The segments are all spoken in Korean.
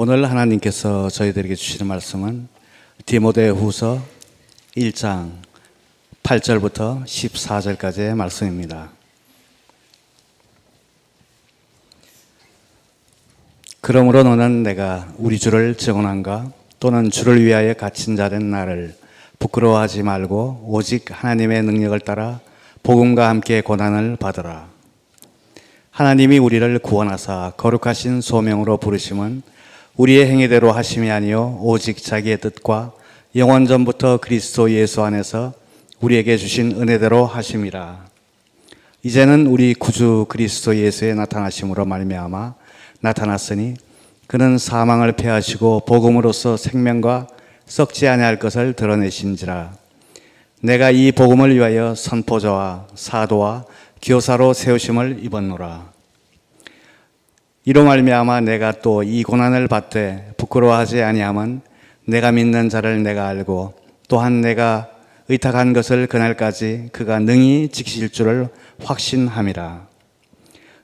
오늘 하나님께서 저희들에게 주시는 말씀은 디모데후서 1장 8절부터 14절까지의 말씀입니다. 그러므로 너는 내가 우리 주를 증언한가 또는 주를 위하여 갇힌 자된 나를 부끄러워하지 말고 오직 하나님의 능력을 따라 복음과 함께 고난을 받으라. 하나님이 우리를 구원하사 거룩하신 소명으로 부르심은 우리의 행위대로 하심이 아니요 오직 자기의 뜻과 영원 전부터 그리스도 예수 안에서 우리에게 주신 은혜대로 하심이라. 이제는 우리 구주 그리스도 예수의 나타나심으로 말미암아 나타났으니 그는 사망을 패하시고 복음으로써 생명과 썩지 아니할 것을 드러내신지라. 내가 이 복음을 위하여 선포자와 사도와 교사로 세우심을 입었노라. 이로 말미암아 내가 또 이 고난을 받되 부끄러워하지 아니함은 내가 믿는 자를 내가 알고 또한 내가 의탁한 것을 그날까지 그가 능히 지키실 줄을 확신함이라.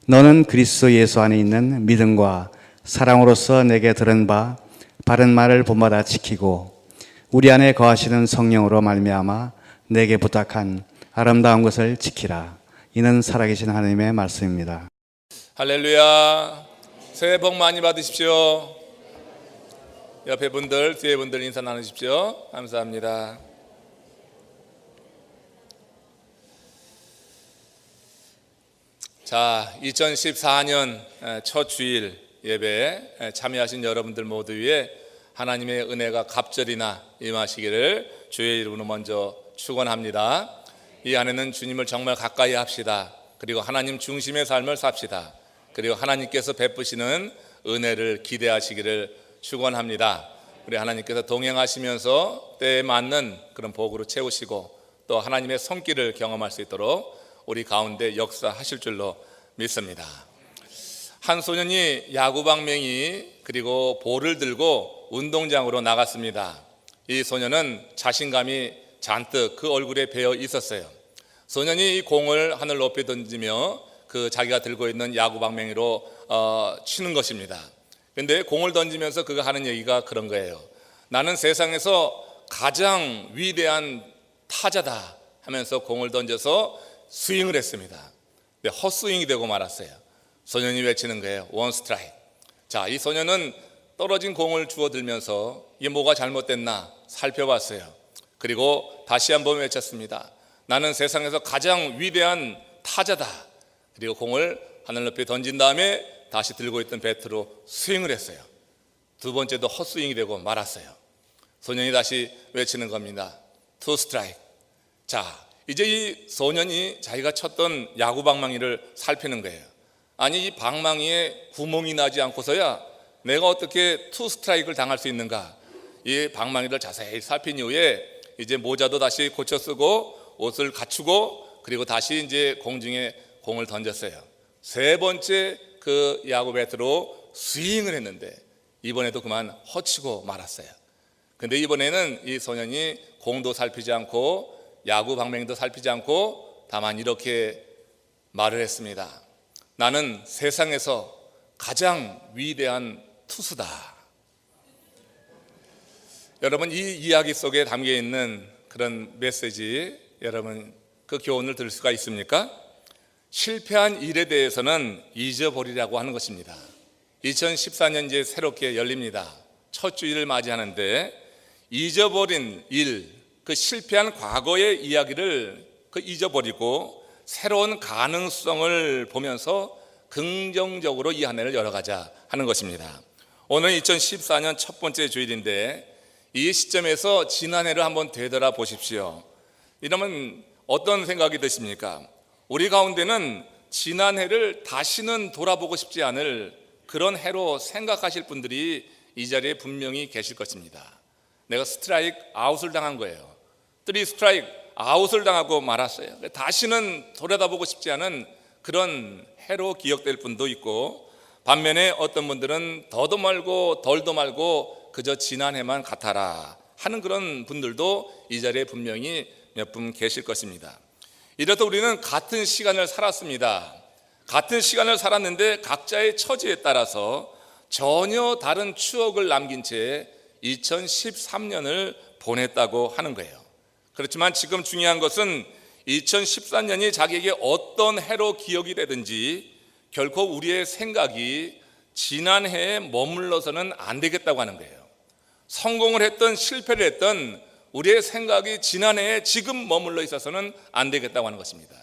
너는 그리스도 예수 안에 있는 믿음과 사랑으로서 내게 들은 바 바른 말을 본받아 지키고 우리 안에 거하시는 성령으로 말미암아 내게 부탁한 아름다운 것을 지키라. 이는 살아계신 하나님의 말씀입니다. 할렐루야. 새해 복 많이 받으십시오. 옆에 분들, 뒤에 분들 인사 나누십시오. 감사합니다. 자, 2014년 첫 주일 예배에 참여하신 여러분들 모두 위에 하나님의 은혜가 갑절이나 임하시기를 주의 이름으로 먼저 축원합니다. 이 안에는 주님을 정말 가까이 합시다. 그리고 하나님 중심의 삶을 삽시다. 그리고 하나님께서 베푸시는 은혜를 기대하시기를 축원합니다. 우리 하나님께서 동행하시면서 때에 맞는 그런 복으로 채우시고 또 하나님의 손길을 경험할 수 있도록 우리 가운데 역사하실 줄로 믿습니다. 한 소년이 야구방망이 그리고 볼을 들고 운동장으로 나갔습니다. 이 소년은 자신감이 잔뜩 그 얼굴에 배어 있었어요. 소년이 이 공을 하늘 높이 던지며 그 자기가 들고 있는 야구방망이로 치는 것입니다. 근데 공을 던지면서 그가 하는 얘기가 그런 거예요. 나는 세상에서 가장 위대한 타자다 하면서 공을 던져서 스윙을 했습니다. 근데 헛스윙이 되고 말았어요. 소년이 외치는 거예요. 원 스트라이크. 자, 이 소년은 떨어진 공을 주워 들면서 이게 뭐가 잘못됐나 살펴봤어요. 그리고 다시 한번 외쳤습니다. 나는 세상에서 가장 위대한 타자다. 그리고 공을 하늘 높이 던진 다음에 다시 들고 있던 배트로 스윙을 했어요. 두 번째도 헛스윙이 되고 말았어요. 소년이 다시 외치는 겁니다. 투 스트라이크. 자, 이제 이 소년이 자기가 쳤던 야구 방망이를 살피는 거예요. 아니, 이 방망이에 구멍이 나지 않고서야 내가 어떻게 투 스트라이크를 당할 수 있는가. 이 방망이를 자세히 살핀 이후에 이제 모자도 다시 고쳐 쓰고 옷을 갖추고 그리고 다시 이제 공중에 공을 던졌어요. 세 번째 그 야구 배트로 스윙을 했는데 이번에도 그만 허치고 말았어요. 근데 이번에는 이 소년이 공도 살피지 않고 야구 방망이도 살피지 않고 다만 이렇게 말을 했습니다. 나는 세상에서 가장 위대한 투수다. 여러분, 이 이야기 속에 담겨 있는 그런 메시지, 여러분 그 교훈을 들을 수가 있습니까? 실패한 일에 대해서는 잊어버리라고 하는 것입니다. 2014년 이제 새롭게 열립니다. 첫 주일을 맞이하는데 잊어버린 일, 그 실패한 과거의 이야기를 잊어버리고 새로운 가능성을 보면서 긍정적으로 이 한 해를 열어가자 하는 것입니다. 오늘 2014년 첫 번째 주일인데 이 시점에서 지난해를 한번 되돌아 보십시오. 이러면 어떤 생각이 드십니까? 우리 가운데는 지난해를 다시는 돌아보고 싶지 않을 그런 해로 생각하실 분들이 이 자리에 분명히 계실 것입니다. 내가 스트라이크 아웃을 당한 거예요. 3 스트라이크 아웃을 당하고 말았어요. 다시는 돌아다보고 싶지 않은 그런 해로 기억될 분도 있고, 반면에 어떤 분들은 더도 말고 덜도 말고 그저 지난해만 같아라 하는 그런 분들도 이 자리에 분명히 몇 분 계실 것입니다. 이래도 우리는 같은 시간을 살았습니다. 같은 시간을 살았는데 각자의 처지에 따라서 전혀 다른 추억을 남긴 채 2013년을 보냈다고 하는 거예요. 그렇지만 지금 중요한 것은 2014년이 자기에게 어떤 해로 기억이 되든지 결코 우리의 생각이 지난 해에 머물러서는 안 되겠다고 하는 거예요. 성공을 했던 실패를 했던 우리의 생각이 지난 해에 지금 머물러 있어서는 안 되겠다고 하는 것입니다.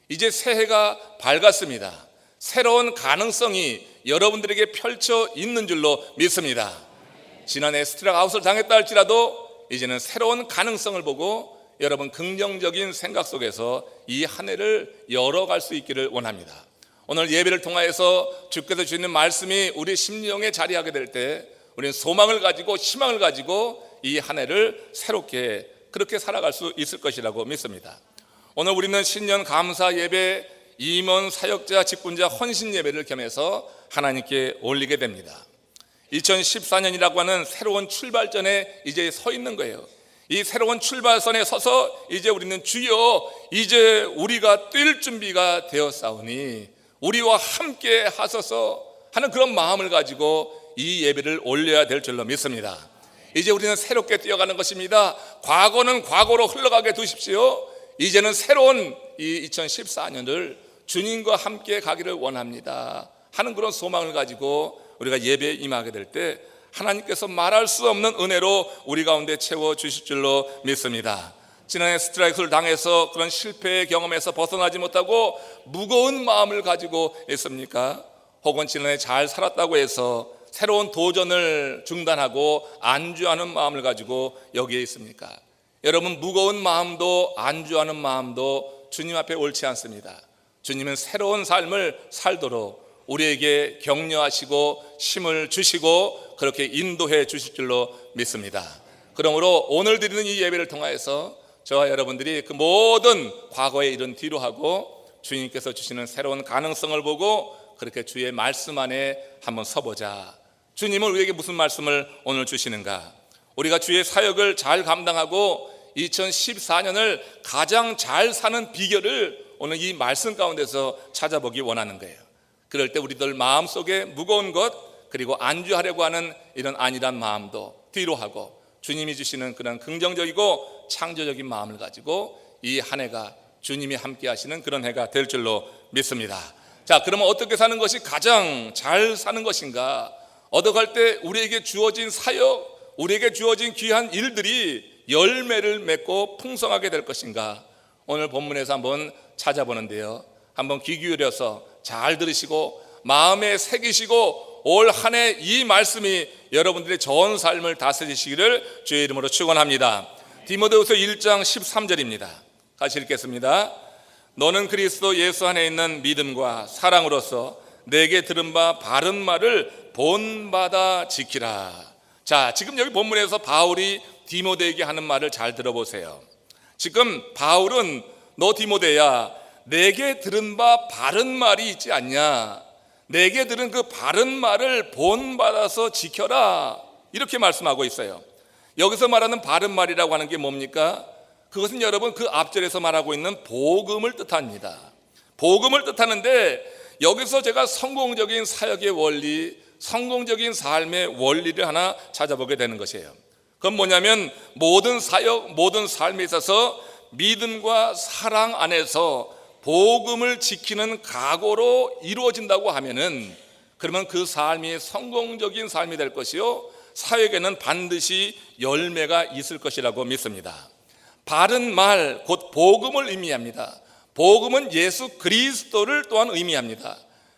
이제 새해가 밝았습니다. 새로운 가능성이 여러분들에게 펼쳐 있는 줄로 믿습니다. 지난해 스트라이크 아웃을 당했다 할지라도 이제는 새로운 가능성을 보고 여러분 긍정적인 생각 속에서 이 한 해를 열어갈 수 있기를 원합니다. 오늘 예배를 통하여서 주께서 주시는 말씀이 우리 심령에 자리하게 될 때 우리는 소망을 가지고 희망을 가지고 이 한 해를 새롭게 그렇게 살아갈 수 있을 것이라고 믿습니다. 오늘 우리는 신년 감사 예배, 임원, 사역자, 직분자, 헌신 예배를 겸해서 하나님께 올리게 됩니다. 2014년이라고 하는 새로운 출발전에 이제 서 있는 거예요. 이 새로운 출발선에 서서 이제 우리는 주여 이제 우리가 뛸 준비가 되었사오니 우리와 함께 하소서 하는 그런 마음을 가지고 이 예배를 올려야 될 줄로 믿습니다. 이제 우리는 새롭게 뛰어가는 것입니다. 과거는 과거로 흘러가게 두십시오. 이제는 새로운 이 2014년을 주님과 함께 가기를 원합니다 하는 그런 소망을 가지고 우리가 예배에 임하게 될 때 하나님께서 말할 수 없는 은혜로 우리 가운데 채워주실 줄로 믿습니다. 지난해 스트라이크를 당해서 그런 실패의 경험에서 벗어나지 못하고 무거운 마음을 가지고 있습니까? 혹은 지난해 잘 살았다고 해서 새로운 도전을 중단하고 안주하는 마음을 가지고 여기에 있습니까? 여러분, 무거운 마음도 안주하는 마음도 주님 앞에 옳지 않습니다. 주님은 새로운 삶을 살도록 우리에게 격려하시고 힘을 주시고 그렇게 인도해 주실 줄로 믿습니다. 그러므로 오늘 드리는 이 예배를 통하여서 저와 여러분들이 그 모든 과거의 일은 뒤로 하고 주님께서 주시는 새로운 가능성을 보고 그렇게 주의 말씀 안에 한번 서보자. 주님은 우리에게 무슨 말씀을 오늘 주시는가? 우리가 주의 사역을 잘 감당하고 2014년을 가장 잘 사는 비결을 오늘 이 말씀 가운데서 찾아보기 원하는 거예요. 그럴 때 우리들 마음속에 무거운 것 그리고 안주하려고 하는 이런 안일한 마음도 뒤로 하고 주님이 주시는 그런 긍정적이고 창조적인 마음을 가지고 이 한 해가 주님이 함께 하시는 그런 해가 될 줄로 믿습니다. 자, 그러면 어떻게 사는 것이 가장 잘 사는 것인가? 얻어갈 때 우리에게 주어진 사역, 우리에게 주어진 귀한 일들이 열매를 맺고 풍성하게 될 것인가? 오늘 본문에서 한번 찾아보는데요, 한번 귀 기울여서 잘 들으시고 마음에 새기시고 올 한 해 이 말씀이 여러분들의 전 삶을 다스리시기를 주의 이름으로 축원합니다. 디모데후서 1장 13절입니다. 같이 읽겠습니다. 너는 그리스도 예수 안에 있는 믿음과 사랑으로서 내게 들은 바 바른 말을 본받아 지키라. 자, 지금 여기 본문에서 바울이 디모데에게 하는 말을 잘 들어보세요. 지금 바울은 너 디모데야, 내게 들은 바 바른 말이 있지 않냐? 내게 들은 그 바른 말을 본받아서 지켜라, 이렇게 말씀하고 있어요. 여기서 말하는 바른 말이라고 하는 게 뭡니까? 그것은 여러분 그 앞절에서 말하고 있는 복음을 뜻합니다. 복음을 뜻하는데 여기서 제가 성공적인 사역의 원리, 성공적인 삶의 원리를 하나 찾아보게 되는 것이에요. 그건 뭐냐면 모든 사역, 모든 삶에 있어서 믿음과 사랑 안에서 복음을 지키는 각오로 이루어진다고 하면은 그러면 그 삶이 성공적인 삶이 될 것이요, 사역에는 반드시 열매가 있을 것이라고 믿습니다. 바른 말, 곧 복음을 의미합니다. 복음은 예수 그리스도를 또한 의미합니다.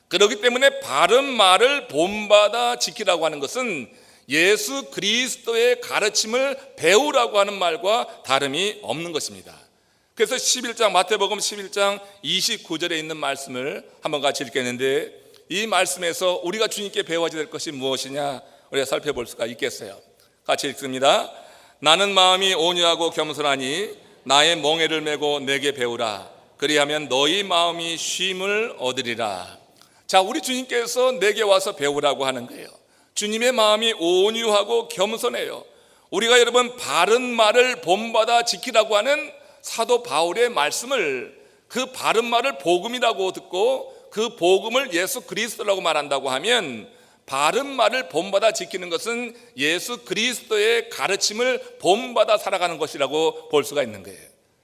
그렇기 때문에 바른 말을 본받아 지키라고 하는 것은 예수 그리스도의 가르침을 배우라고 하는 말과 다름이 없는 것입니다. 그래서 11장 마태복음 11장 29절에 있는 말씀을 한번 같이 읽겠는데, 이 말씀에서 우리가 주님께 배워야 될 것이 무엇이냐 우리가 살펴볼 수가 있겠어요. 같이 읽습니다. 나는 마음이 온유하고 겸손하니 나의 멍에를 메고 내게 배우라. 그리하면 너희 마음이 쉼을 얻으리라. 자, 우리 주님께서 내게 와서 배우라고 하는 거예요. 주님의 마음이 온유하고 겸손해요. 우리가 여러분 바른 말을 본받아 지키라고 하는 사도 바울의 말씀을, 그 바른 말을 복음이라고 듣고 그 복음을 예수 그리스도라고 말한다고 하면 바른 말을 본받아 지키는 것은 예수 그리스도의 가르침을 본받아 살아가는 것이라고 볼 수가 있는 거예요.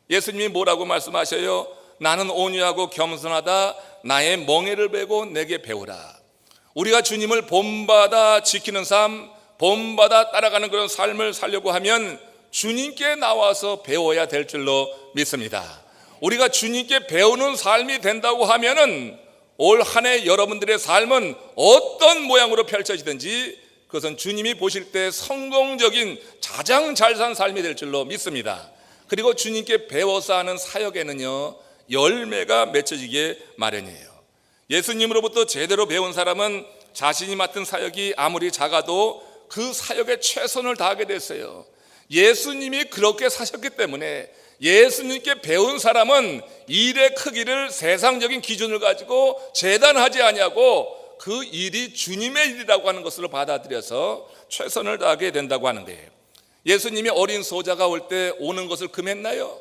예수님이 뭐라고 말씀하셔요? 나는 온유하고 겸손하다. 나의 멍에를 베고 내게 배우라. 우리가 주님을 본받아 지키는 삶, 본받아 따라가는 그런 삶을 살려고 하면 주님께 나와서 배워야 될 줄로 믿습니다. 우리가 주님께 배우는 삶이 된다고 하면은 올 한 해 여러분들의 삶은 어떤 모양으로 펼쳐지든지 그것은 주님이 보실 때 성공적인 가장 잘 산 삶이 될 줄로 믿습니다. 그리고 주님께 배워서 하는 사역에는요, 열매가 맺혀지기에 마련이에요. 예수님으로부터 제대로 배운 사람은 자신이 맡은 사역이 아무리 작아도 그 사역에 최선을 다하게 됐어요. 예수님이 그렇게 사셨기 때문에 예수님께 배운 사람은 일의 크기를 세상적인 기준을 가지고 재단하지 아니하고 그 일이 주님의 일이라고 하는 것으로 받아들여서 최선을 다하게 된다고 하는 거예요. 예수님이 어린 소자가 올 때 오는 것을 금했나요?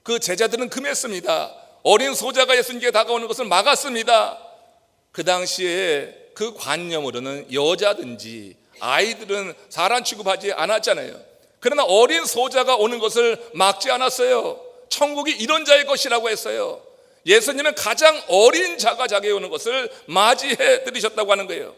그 제자들은 금했습니다. 어린 소자가 예수님께 다가오는 것을 막았습니다. 그 당시에 그 관념으로는 여자든지 아이들은 사람 취급하지 않았잖아요. 그러나 어린 소자가 오는 것을 막지 않았어요. 천국이 이런 자의 것이라고 했어요. 예수님은 가장 어린 자가 자기에 오는 것을 맞이해 드리셨다고 하는 거예요.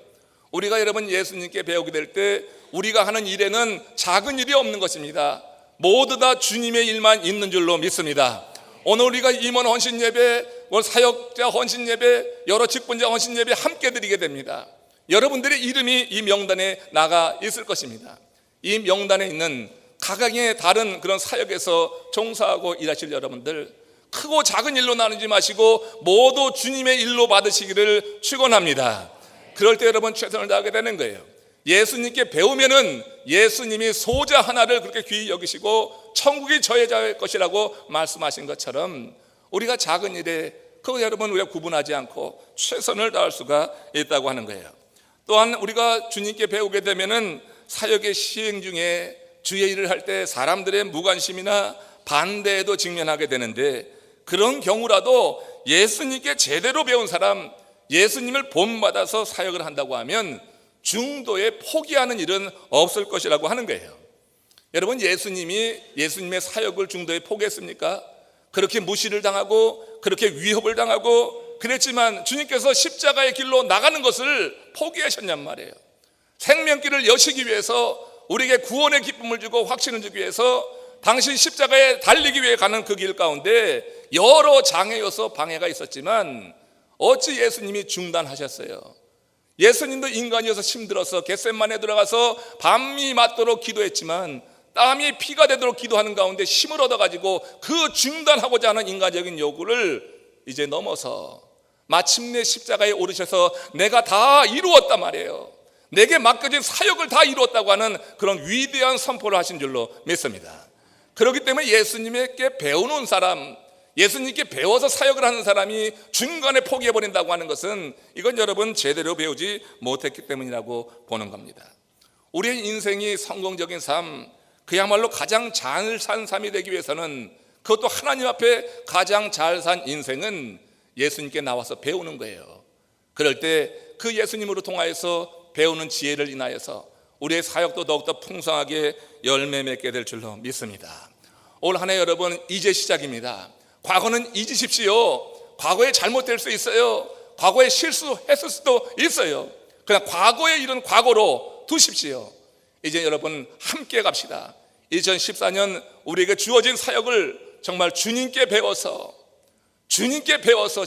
우리가 여러분 예수님께 배우게 될 때 우리가 하는 일에는 작은 일이 없는 것입니다. 모두 다 주님의 일만 있는 줄로 믿습니다. 오늘 우리가 임원 헌신 예배, 사역자 헌신 예배, 여러 직분자 헌신 예배 함께 드리게 됩니다. 여러분들의 이름이 이 명단에 나가 있을 것입니다. 이 명단에 있는 각각의 다른 그런 사역에서 종사하고 일하실 여러분들, 크고 작은 일로 나누지 마시고 모두 주님의 일로 받으시기를 축원합니다. 그럴 때 여러분 최선을 다하게 되는 거예요. 예수님께 배우면은 예수님이 소자 하나를 그렇게 귀히 여기시고 천국이 저의 자의 것이라고 말씀하신 것처럼 우리가 작은 일에 그거 여러분 우리가 구분하지 않고 최선을 다할 수가 있다고 하는 거예요. 또한 우리가 주님께 배우게 되면은 사역의 시행 중에 주의 일을 할 때 사람들의 무관심이나 반대에도 직면하게 되는데, 그런 경우라도 예수님께 제대로 배운 사람, 예수님을 본받아서 사역을 한다고 하면 중도에 포기하는 일은 없을 것이라고 하는 거예요. 여러분, 예수님의 사역을 중도에 포기했습니까? 그렇게 무시를 당하고 그렇게 위협을 당하고 그랬지만 주님께서 십자가의 길로 나가는 것을 포기하셨냔 말이에요. 생명길을 여시기 위해서, 우리에게 구원의 기쁨을 주고 확신을 주기 위해서 당신 십자가에 달리기 위해 가는 그 길 가운데 여러 장애 요소 방해가 있었지만 어찌 예수님이 중단하셨어요? 예수님도 인간이어서 힘들어서 겟세마네에 들어가서 밤이 맞도록 기도했지만 땀이 피가 되도록 기도하는 가운데 힘을 얻어가지고 그 중단하고자 하는 인간적인 요구를 이제 넘어서 마침내 십자가에 오르셔서 내가 다 이루었단 말이에요. 내게 맡겨진 사역을 다 이루었다고 하는 그런 위대한 선포를 하신 줄로 믿습니다. 그렇기 때문에 예수님께 배우는 사람, 예수님께 배워서 사역을 하는 사람이 중간에 포기해버린다고 하는 것은 이건 여러분 제대로 배우지 못했기 때문이라고 보는 겁니다. 우리의 인생이 성공적인 삶, 그야말로 가장 잘 산 삶이 되기 위해서는, 그것도 하나님 앞에 가장 잘 산 인생은 예수님께 나와서 배우는 거예요. 그럴 때 그 예수님으로 통하여서 배우는 지혜를 인하여서 우리의 사역도 더욱더 풍성하게 열매 맺게 될 줄로 믿습니다. 올 한 해 여러분 이제 시작입니다. 과거는 잊으십시오. 과거에 잘못될 수 있어요. 과거에 실수했을 수도 있어요. 그냥 과거의 일은 과거로 두십시오. 이제 여러분 함께 갑시다. 2014년 우리에게 주어진 사역을 정말 주님께 배워서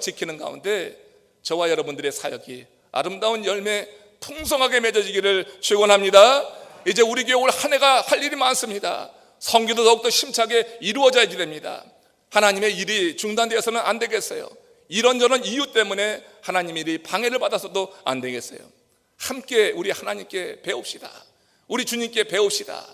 지키는 가운데 저와 여러분들의 사역이 아름다운 열매 풍성하게 맺어지기를 축원합니다. 이제 우리 교회 올 한 해가 할 일이 많습니다. 선교도 더욱더 힘차게 이루어져야 됩니다. 하나님의 일이 중단되어서는 안 되겠어요. 이런저런 이유 때문에 하나님의 일이 방해를 받아서도 안 되겠어요. 함께 우리 하나님께 배웁시다. 우리 주님께 배웁시다.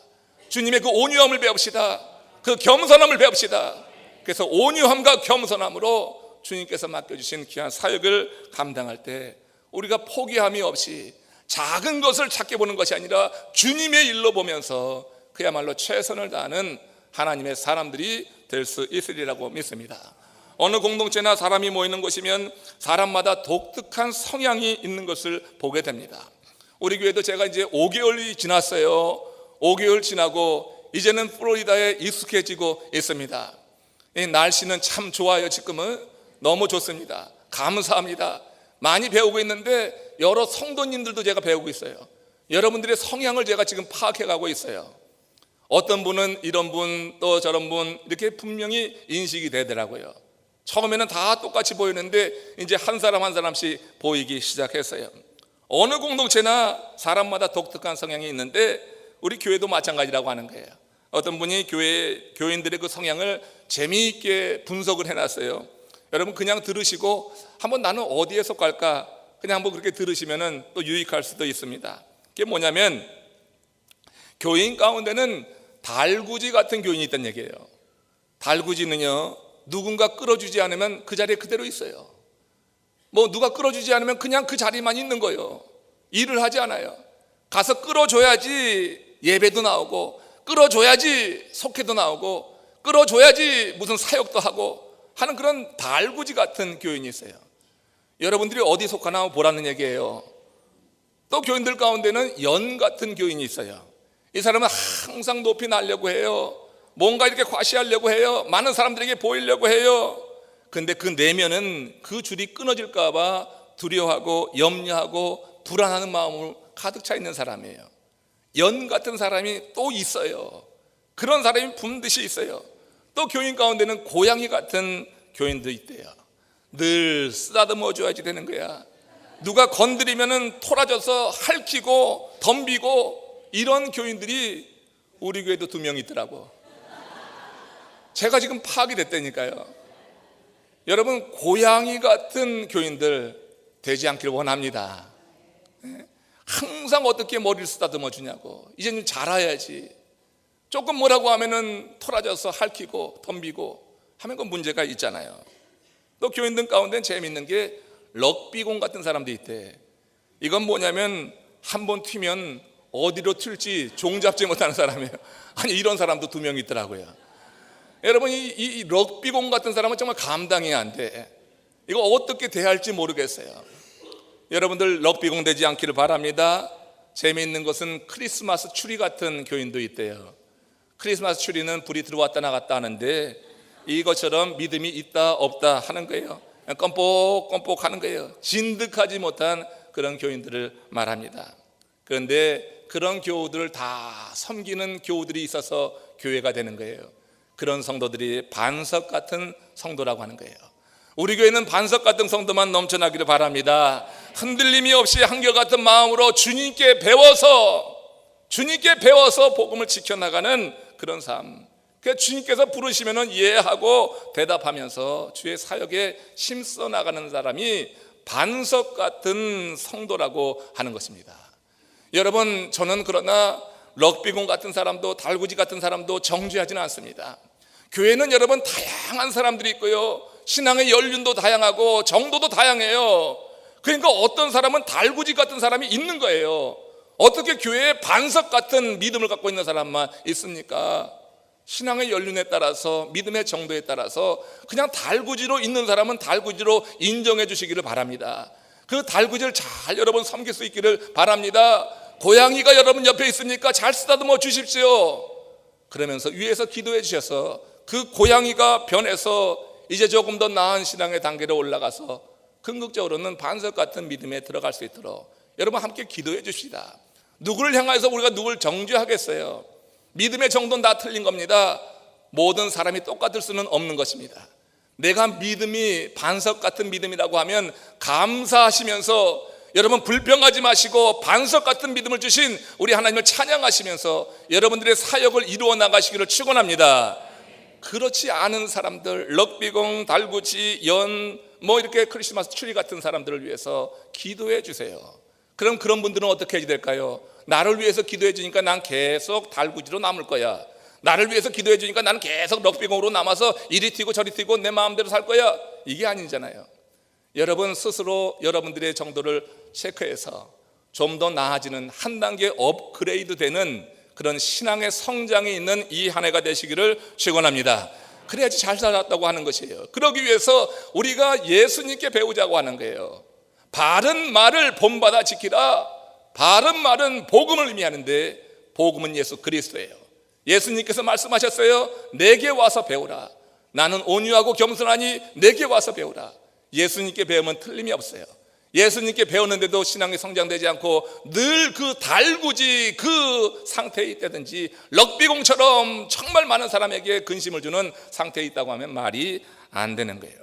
주님의 그 온유함을 배웁시다. 그 겸손함을 배웁시다. 그래서 온유함과 겸손함으로 주님께서 맡겨주신 귀한 사역을 감당할 때 우리가 포기함이 없이 작은 것을 찾게 보는 것이 아니라 주님의 일로 보면서 그야말로 최선을 다하는 하나님의 사람들이 될 수 있으리라고 믿습니다. 어느 공동체나 사람이 모이는 곳이면 사람마다 독특한 성향이 있는 것을 보게 됩니다. 우리 교회도 제가 이제 5개월이 지났어요. 5개월 지나고 이제는 플로리다에 익숙해지고 있습니다. 이 날씨는 참 좋아요. 지금은 너무 좋습니다. 감사합니다. 많이 배우고 있는데 여러 성도님들도 제가 배우고 있어요. 여러분들의 성향을 제가 지금 파악해 가고 있어요. 어떤 분은 이런 분 또 저런 분 이렇게 분명히 인식이 되더라고요. 처음에는 다 똑같이 보이는데 이제 한 사람 한 사람씩 보이기 시작했어요. 어느 공동체나 사람마다 독특한 성향이 있는데 우리 교회도 마찬가지라고 하는 거예요. 어떤 분이 교인들의 그 성향을 재미있게 분석을 해놨어요. 여러분 그냥 들으시고 한번 나는 어디에 속할까 그냥 한번 그렇게 들으시면은 또 유익할 수도 있습니다. 그게 뭐냐면 교인 가운데는 달구지 같은 교인이 있다는 얘기예요. 달구지는요, 누군가 끌어주지 않으면 그 자리에 그대로 있어요. 뭐 누가 끌어주지 않으면 그냥 그 자리만 있는 거예요. 일을 하지 않아요. 가서 끌어줘야지 예배도 나오고, 끌어줘야지 속회도 나오고, 끌어줘야지 무슨 사역도 하고 하는 그런 달구지 같은 교인이 있어요. 여러분들이 어디 속하나 보라는 얘기예요. 또 교인들 가운데는 연 같은 교인이 있어요. 이 사람은 항상 높이 날려고 해요. 뭔가 이렇게 과시하려고 해요. 많은 사람들에게 보이려고 해요. 근데 그 내면은 그 줄이 끊어질까 봐 두려워하고 염려하고 불안하는 마음으로 가득 차 있는 사람이에요. 연 같은 사람이 또 있어요. 그런 사람이 분듯이 있어요. 또 교인 가운데는 고양이 같은 교인도 있대요. 늘 쓰다듬어 줘야지 되는 거야. 누가 건드리면은 토라져서 핥히고 덤비고 이런 교인들이 우리 교회도 2명 있더라고. 제가 지금 파악이 됐다니까요. 여러분 고양이 같은 교인들 되지 않기를 원합니다. 항상 어떻게 머리를 쓰다듬어 주냐고. 이제는 잘해야지. 조금 뭐라고 하면은 토라져서 핥히고 덤비고 하면 그 문제가 있잖아요. 또 교인들 가운데는 재미있는 게 럭비공 같은 사람도 있대. 이건 뭐냐면 한 번 튀면 어디로 튈지 종잡지 못하는 사람이에요. 아니 이런 사람도 2명 있더라고요. 여러분 이 럭비공 같은 사람은 정말 감당이 안 돼. 이거 어떻게 대할지 모르겠어요. 여러분들 럭비공 되지 않기를 바랍니다. 재미있는 것은 크리스마스 추리 같은 교인도 있대요. 크리스마스 추리는 불이 들어왔다 나갔다 하는데 이것처럼 믿음이 있다 없다 하는 거예요. 껌뻑껌뻑 하는 거예요. 진득하지 못한 그런 교인들을 말합니다. 그런데 그런 교우들을 다 섬기는 교우들이 있어서 교회가 되는 거예요. 그런 성도들이 반석 같은 성도라고 하는 거예요. 우리 교회는 반석 같은 성도만 넘쳐나기를 바랍니다. 흔들림이 없이 한결같은 마음으로 주님께 배워서 복음을 지켜나가는 그런 삶. 그래서 주님께서 부르시면 이해하고 대답하면서 주의 사역에 힘써 나가는 사람이 반석 같은 성도라고 하는 것입니다. 여러분 저는 그러나 럭비공 같은 사람도 달구지 같은 사람도 정죄하지는 않습니다. 교회는 여러분 다양한 사람들이 있고요, 신앙의 연륜도 다양하고 정도도 다양해요. 그러니까 어떤 사람은 달구지 같은 사람이 있는 거예요. 어떻게 교회에 반석 같은 믿음을 갖고 있는 사람만 있습니까? 신앙의 연륜에 따라서 믿음의 정도에 따라서 그냥 달구지로 있는 사람은 달구지로 인정해 주시기를 바랍니다. 그 달구지를 잘 여러분 섬길 수 있기를 바랍니다. 고양이가 여러분 옆에 있으니까 잘 쓰다듬어 주십시오. 그러면서 위에서 기도해 주셔서 그 고양이가 변해서 이제 조금 더 나은 신앙의 단계로 올라가서 궁극적으로는 반석 같은 믿음에 들어갈 수 있도록 여러분 함께 기도해 주시다. 누구를 향해서 우리가 누구를 정죄하겠어요? 믿음의 정도는 다 틀린 겁니다. 모든 사람이 똑같을 수는 없는 것입니다. 내가 믿음이 반석 같은 믿음이라고 하면 감사하시면서 여러분 불평하지 마시고 반석 같은 믿음을 주신 우리 하나님을 찬양하시면서 여러분들의 사역을 이루어 나가시기를 축원합니다. 그렇지 않은 사람들, 럭비공, 달구지, 연, 뭐 이렇게 크리스마스 트리 같은 사람들을 위해서 기도해 주세요. 그럼 그런 분들은 어떻게 해야 될까요? 나를 위해서 기도해 주니까 난 계속 달구지로 남을 거야. 나를 위해서 기도해 주니까 나는 계속 럭비공으로 남아서 이리 튀고 저리 튀고 내 마음대로 살 거야. 이게 아니잖아요. 여러분 스스로 여러분들의 정도를 체크해서 좀 더 나아지는 한 단계 업그레이드 되는 그런 신앙의 성장이 있는 이 한 해가 되시기를 축원합니다. 그래야지 잘 살았다고 하는 것이에요. 그러기 위해서 우리가 예수님께 배우자고 하는 거예요. 바른 말을 본받아 지키라. 바른 말은 복음을 의미하는데 복음은 예수 그리스도예요. 예수님께서 말씀하셨어요. 내게 와서 배우라. 나는 온유하고 겸손하니 내게 와서 배우라. 예수님께 배우면 틀림이 없어요. 예수님께 배우는데도 신앙이 성장되지 않고 늘 그 달구지 그 상태에 있다든지 럭비공처럼 정말 많은 사람에게 근심을 주는 상태에 있다고 하면 말이 안 되는 거예요.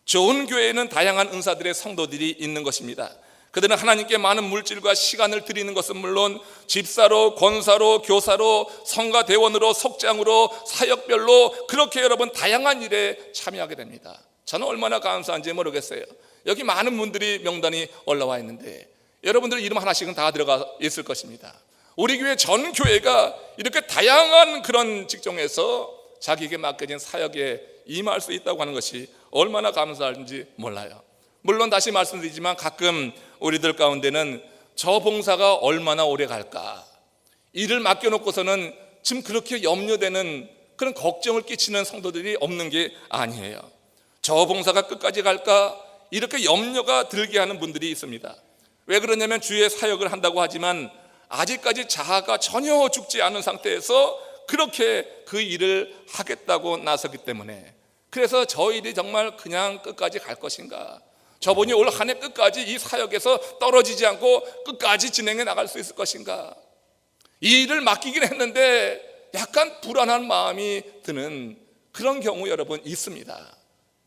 좋은 교회에는 다양한 은사들의 성도들이 있는 것입니다. 그들은 하나님께 많은 물질과 시간을 드리는 것은 물론 집사로, 권사로, 교사로, 성가 대원으로, 속장으로, 사역별로 그렇게 여러분 다양한 일에 참여하게 됩니다. 저는 얼마나 감사한지 모르겠어요. 여기 많은 분들이 명단이 올라와 있는데 여러분들 이름 하나씩은 다 들어가 있을 것입니다. 우리 교회 전 교회가 이렇게 다양한 그런 직종에서 자기에게 맡겨진 사역에 임할 수 있다고 하는 것이 얼마나 감사한지 몰라요. 물론 다시 말씀드리지만 가끔 우리들 가운데는 저 봉사가 얼마나 오래 갈까, 일을 맡겨놓고서는 지금 그렇게 염려되는 그런 걱정을 끼치는 성도들이 없는 게 아니에요. 저 봉사가 끝까지 갈까 이렇게 염려가 들게 하는 분들이 있습니다. 왜 그러냐면 주의 사역을 한다고 하지만 아직까지 자아가 전혀 죽지 않은 상태에서 그렇게 그 일을 하겠다고 나섰기 때문에, 그래서 저 일이 정말 그냥 끝까지 갈 것인가, 저분이 올 한 해 끝까지 이 사역에서 떨어지지 않고 끝까지 진행해 나갈 수 있을 것인가, 이 일을 맡기긴 했는데 약간 불안한 마음이 드는 그런 경우 여러분 있습니다.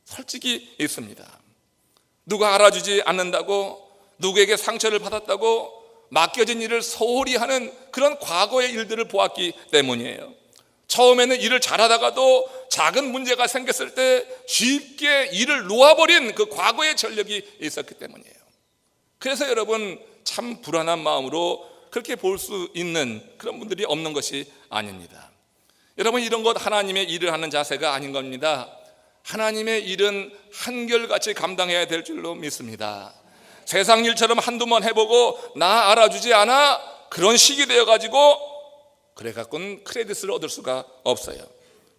솔직히 있습니다. 누가 알아주지 않는다고, 누구에게 상처를 받았다고 맡겨진 일을 소홀히 하는 그런 과거의 일들을 보았기 때문이에요. 처음에는 일을 잘하다가도 작은 문제가 생겼을 때 쉽게 일을 놓아버린 그 과거의 전력이 있었기 때문이에요. 그래서 여러분 참 불안한 마음으로 그렇게 볼 수 있는 그런 분들이 없는 것이 아닙니다. 여러분 이런 것 하나님의 일을 하는 자세가 아닌 겁니다. 하나님의 일은 한결같이 감당해야 될 줄로 믿습니다. 세상 일처럼 한두 번 해보고 나 알아주지 않아 그런 식이 되어가지고 그래 갖고는 크레딧을 얻을 수가 없어요.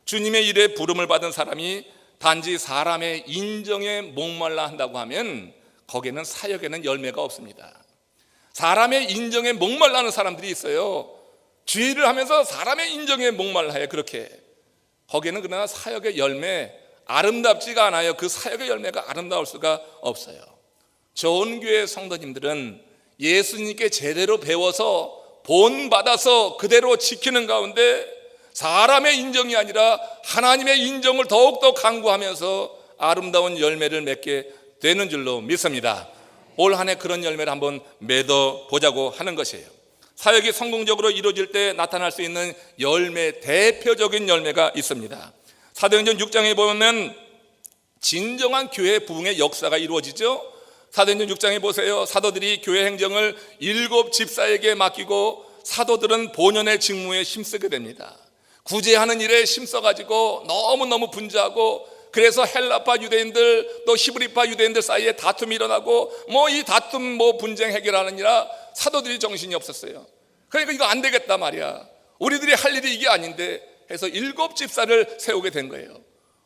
주님의 일에 부름을 받은 사람이 단지 사람의 인정에 목말라 한다고 하면 거기에는 사역에는 열매가 없습니다. 사람의 인정에 목말라는 사람들이 있어요. 주의를 하면서 사람의 인정에 목말라 해요. 그렇게 거기에는 그러나 사역의 열매 아름답지가 않아요. 그 사역의 열매가 아름다울 수가 없어요. 좋은 교회 성도님들은 예수님께 제대로 배워서 본받아서 그대로 지키는 가운데 사람의 인정이 아니라 하나님의 인정을 더욱더 강구하면서 아름다운 열매를 맺게 되는 줄로 믿습니다. 올 한 해 그런 열매를 한번 맺어보자고 하는 것이에요. 사역이 성공적으로 이루어질 때 나타날 수 있는 열매, 대표적인 열매가 있습니다. 사도행전 6장에 보면 진정한 교회 부흥의 역사가 이루어지죠. 사도행전 6장에 보세요. 사도들이 교회 행정을 7 집사에게 맡기고 사도들은 본연의 직무에 힘쓰게 됩니다. 구제하는 일에 힘써가지고 너무너무 분주하고, 그래서 헬라파 유대인들 또 히브리파 유대인들 사이에 다툼이 일어나고 이 다툼 분쟁 해결하느니라 사도들이 정신이 없었어요. 그러니까 이거 안 되겠다 말이야. 우리들이 할 일이 이게 아닌데 해서 7 집사를 세우게 된 거예요.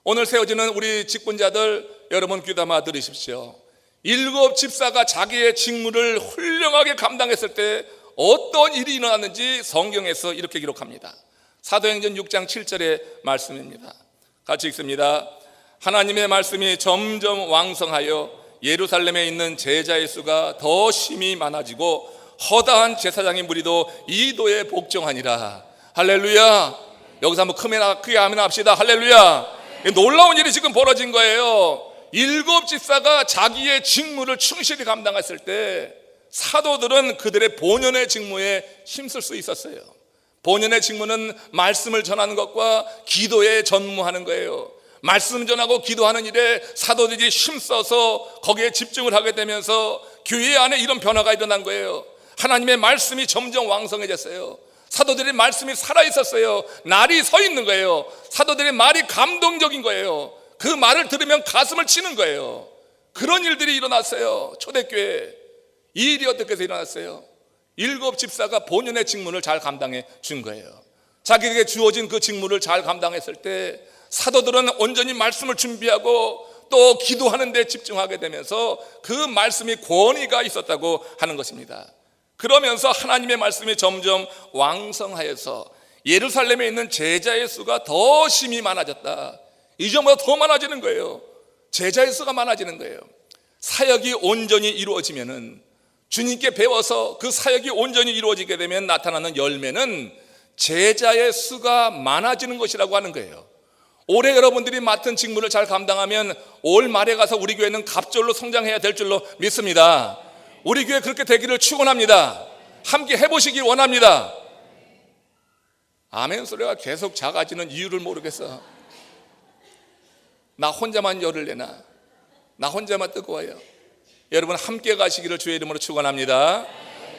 오늘 세워지는 우리 직분자들 여러분 귀담아 들으십시오. 7 집사가 자기의 직무를 훌륭하게 감당했을 때 어떤 일이 일어났는지 성경에서 이렇게 기록합니다. 사도행전 6장 7절의 말씀입니다. 같이 읽습니다. 하나님의 말씀이 점점 왕성하여 예루살렘에 있는 제자의 수가 더 심히 많아지고 허다한 제사장의 무리도 이도에 복종하니라. 할렐루야. 여기서 한번 크게 아멘 합시다. 할렐루야. 놀라운 일이 지금 벌어진 거예요. 7 집사가 자기의 직무를 충실히 감당했을 때 사도들은 그들의 본연의 직무에 힘쓸 수 있었어요. 본연의 직무는 말씀을 전하는 것과 기도에 전무하는 거예요. 말씀 전하고 기도하는 일에 사도들이 힘써서 거기에 집중을 하게 되면서 교회 안에 이런 변화가 일어난 거예요. 하나님의 말씀이 점점 왕성해졌어요. 사도들의 말씀이 살아있었어요. 날이 서 있는 거예요. 사도들의 말이 감동적인 거예요. 그 말을 들으면 가슴을 치는 거예요. 그런 일들이 일어났어요. 초대교회. 이 일이 어떻게 해서 일어났어요? 7 집사가 본연의 직무를 잘 감당해 준 거예요. 자기에게 주어진 그 직무를 잘 감당했을 때 사도들은 온전히 말씀을 준비하고 또 기도하는 데 집중하게 되면서 그 말씀이 권위가 있었다고 하는 것입니다. 그러면서 하나님의 말씀이 점점 왕성하여서 예루살렘에 있는 제자의 수가 더 심히 많아졌다. 이전보다 더 많아지는 거예요. 제자의 수가 많아지는 거예요. 사역이 온전히 이루어지면은, 주님께 배워서 그 사역이 온전히 이루어지게 되면 나타나는 열매는 제자의 수가 많아지는 것이라고 하는 거예요. 올해 여러분들이 맡은 직무를 잘 감당하면 올 말에 가서 우리 교회는 갑절로 성장해야 될 줄로 믿습니다. 우리 교회 그렇게 되기를 축원합니다. 함께 해보시길 원합니다. 아멘 소리가 계속 작아지는 이유를 모르겠어. 나 혼자만 열을 내나? 나 혼자만 뜨거워요? 여러분 함께 가시기를 주의 이름으로 축원합니다.